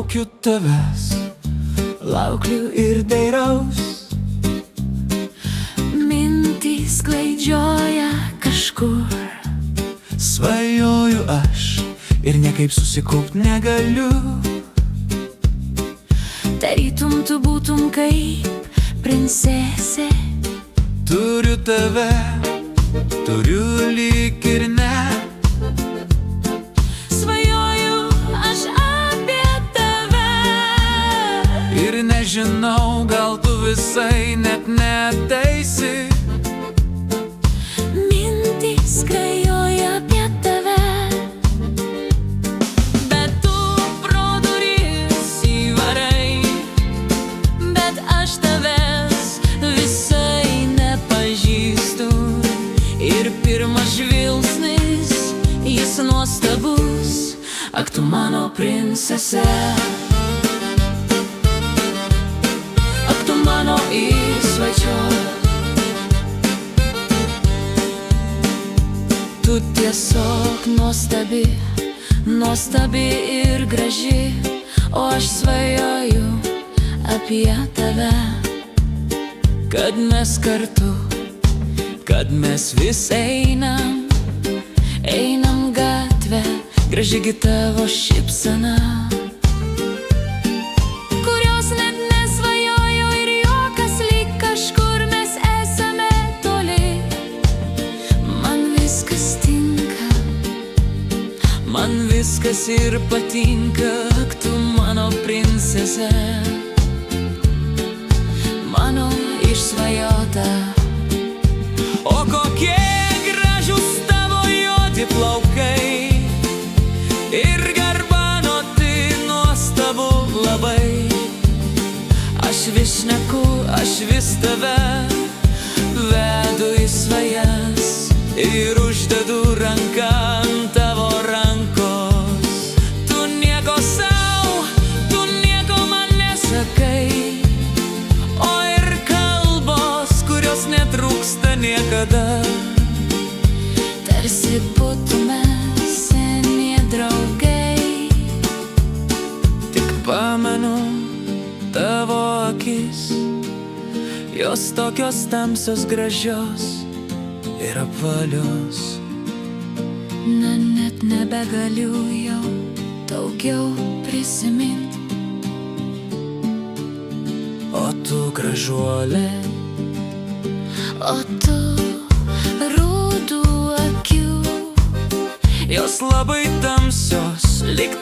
laukiu tavęs, laukliu ir dairaus. Mintys klaidžioja kažkur, Svajoju aš ir niekaip susikaupt negaliu. tarytum tu būtum kaip princesė. Turiu tave, turiu lyg ir ne. Svajoju aš apie tave Ir nežinau, gal tu visai net neteisi. mintys skrajoja apie tave, bet tu pro duris įvarai, bet aš tavęs visai nepažįstu. Ir pirmas žvilgsnis, jis nuostabus, ak tu mano princese, ak tu mano įsvaičio. Tu tiesiog nuostabi, nuostabi ir graži, o aš svajoju apie tave. Kad mes kartu, kad mes vis einam, Einam gatvę, graži gi tavo šypsena. kurios net nesvajoju, ir juokas lyg kažkur mes esame toli. Man viskas tinka, Man viskas ir patinka, ak tu mano princese, mano išsvajota. O kokie gražūs tavo juodi plaukai ir garbanoti, nuostabu labai. Aš vis šneku, Aš vis tave vedu į svajas ir uždedu ranką ant tavo rankos. Tu nieko sau, tu nieko man nesakai, o ir kalbos, kurios netrūksta niekada. tarsi būtume seni draugai. Tik pamenu tavo akis, jos tokios tamsios, gražios ir apvalios. Na, net nebegaliu jau daugiau prisimint. O tu gražuolė, O tu rudų akių, jos labai tamsios, lyg